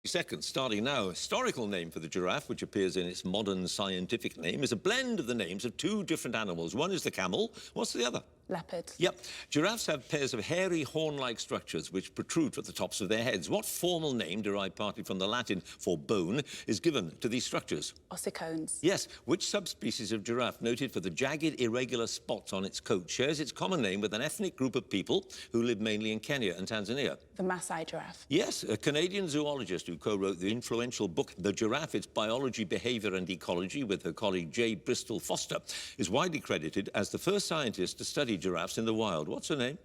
Seconds, starting now. Historical name for the giraffe, which appears in its modern scientific name, is a blend of the names of two different animals. One is the camel. What's the other? Leopard. Yep. Giraffes have pairs of hairy horn-like structures which protrude from the tops of their heads. What formal name, derived partly from the Latin for bone, is given to these structures? Ossicones. Yes. Which subspecies of giraffe, noted for the jagged, irregular spots on its coat, shares its common name with an ethnic group of people who live mainly in Kenya and Tanzania? The Maasai giraffe. Yes. A Canadian zoologist who co-wrote the influential book The Giraffe, Its Biology, Behaviour and Ecology with her colleague J. Bristol Foster is widely credited as the first scientist to study giraffes in the wild. What's her name?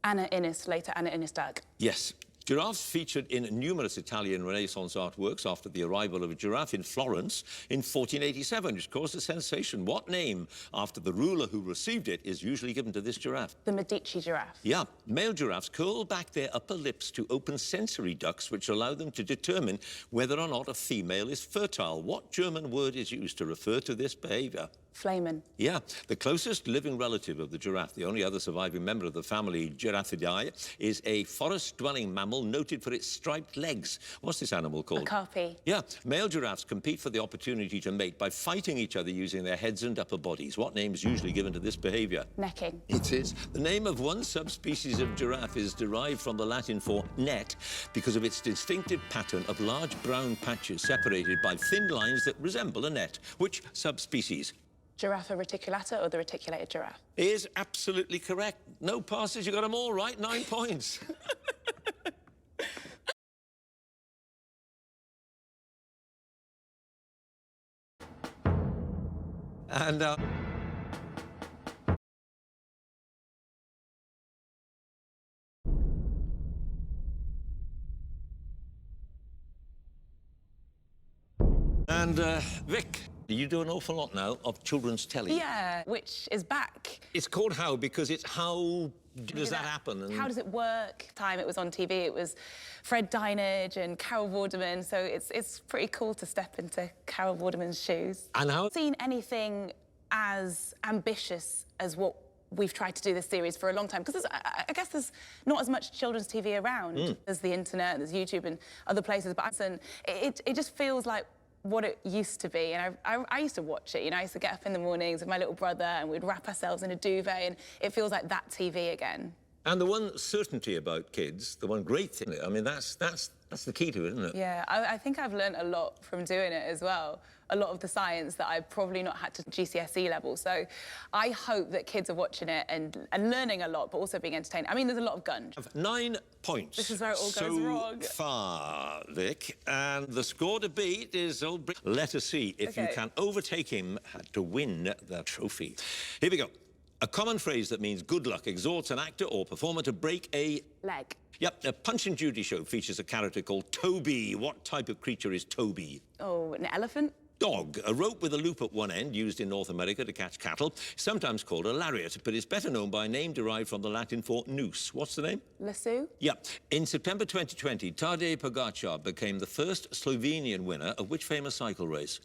Anna Innes, later Anna Innes Dag. Yes. Giraffes featured in numerous Italian Renaissance artworks after the arrival of a giraffe in Florence in 1487, which caused a sensation. What name, after the ruler who received it, is usually given to this giraffe? The Medici giraffe. Yeah. Male giraffes curl back their upper lips to open sensory ducts, which allow them to determine whether or not a female is fertile. What German word is used to refer to this behaviour? Flamen. Yeah. The closest living relative of the giraffe, the only other surviving member of the family Giraffidae, is a forest-dwelling mammal noted for its striped legs. What's this animal called? A carpy. Yeah. Male giraffes compete for the opportunity to mate by fighting each other using their heads and upper bodies. What name is usually given to this behaviour? Necking. It is. The name of one subspecies of giraffe is derived from the Latin for net because of its distinctive pattern of large brown patches separated by thin lines that resemble a net. Which subspecies? Giraffa reticulata, or the reticulated giraffe? Is absolutely correct. No passes, you got them all right, 9 points. And Vic, you do an awful lot now of children's telly. Yeah, which is back. It's called How because it's how does that happen? And how does it work? Time it was on TV, it was Fred Dinage and Carol Vorderman, so it's pretty cool to step into Carol Vorderman's shoes. And how? Seen anything as ambitious as what we've tried to do this series for a long time, because I guess there's not as much children's TV around. There's the internet, there's YouTube and other places, but it just feels like what it used to be. And I used to watch it, you know, I used to get up in the mornings with my little brother and we'd wrap ourselves in a duvet, and it feels like that TV again. And the one certainty about kids, the one great thing, I mean, that's the key to it, isn't it? Yeah, I think I've learned a lot from doing it as well. A lot of the science that I've probably not had to GCSE level. So I hope that kids are watching it and learning a lot, but also being entertained. I mean, there's a lot of gunge. 9 points. This is where it all goes wrong. So far, Vic. And the score to beat is old Brit. Let us see if you can overtake him to win the trophy. Here we go. A common phrase that means good luck exhorts an actor or performer to break a leg. Yep, a Punch and Judy show features a character called Toby. What type of creature is Toby? Oh, an elephant? Dog, a rope with a loop at one end used in North America to catch cattle, sometimes called a lariat, but is better known by a name derived from the Latin for noose. What's the name? Lasso? Yeah. In September 2020, Tadej Pogacar became the first Slovenian winner of which famous cycle race?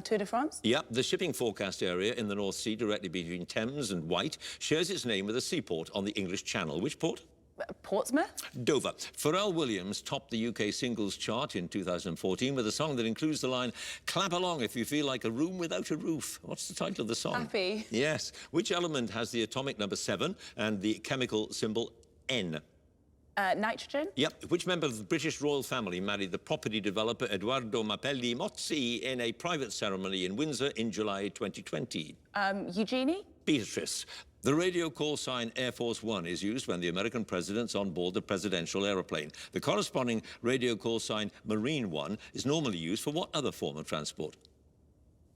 Tour de France? Yeah, the shipping forecast area in the North Sea directly between Thames and White shares its name with a seaport on the English Channel. Which port? Portsmouth? Dover. Pharrell Williams topped the UK singles chart in 2014 with a song that includes the line, "Clap along if you feel like a room without a roof." What's the title of the song? Happy. Yes. Which element has the atomic number 7 and the chemical symbol N? Nitrogen? Yep. Which member of the British royal family married the property developer Edoardo Mapelli Mozzi in a private ceremony in Windsor in July 2020? Eugenie? Beatrice. The radio call sign Air Force One is used when the American president's on board the presidential aeroplane. The corresponding radio call sign Marine One is normally used for what other form of transport?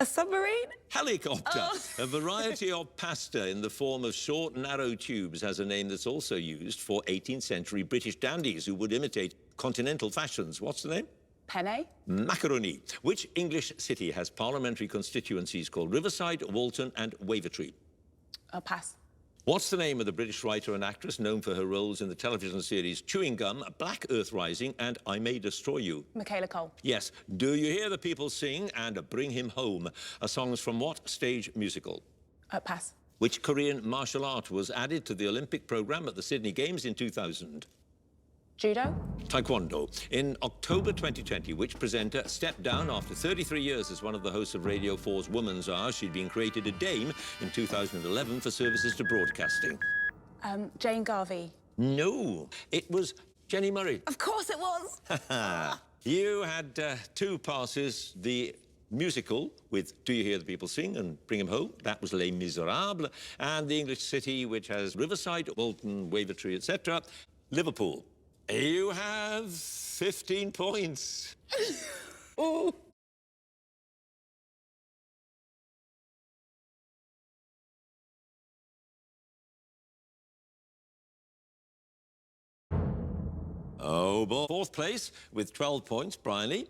A submarine? Helicopter. Oh. A variety of pasta in the form of short, narrow tubes has a name that's also used for 18th century British dandies who would imitate continental fashions. What's the name? Penne? Macaroni. Which English city has parliamentary constituencies called Riverside, Walton and Wavertree? Pass. What's the name of the British writer and actress known for her roles in the television series Chewing Gum, Black Earth Rising and I May Destroy You? Michaela Cole. Yes. Do You Hear the People Sing and Bring Him Home are songs from what stage musical? Pass. Which Korean martial art was added to the Olympic programme at the Sydney Games in 2000? Judo? Taekwondo. In October 2020, which presenter stepped down after 33 years as one of the hosts of Radio 4's Woman's Hour? She'd been created a dame in 2011 for services to broadcasting. Jane Garvey. No, it was Jenny Murray. Of course it was! You had 2 passes. The musical with Do You Hear the People Sing and Bring 'Em Home, that was Les Miserables, and the English city, which has Riverside, Bolton, Wavertree, etc., Liverpool. You have 15 points. Oh. Oh, boy. 4th place with 12 points, Bryony.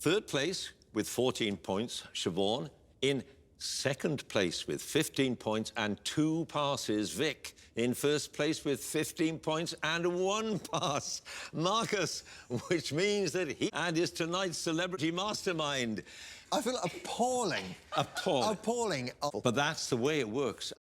3rd place with 14 points, Siobhan. In 2nd place with 15 points and 2 passes, Vic. In 1st place with 15 points and 1 pass, Marcus, which means that he and is tonight's celebrity mastermind. I feel appalling. Appalling. Appalling. But that's the way it works.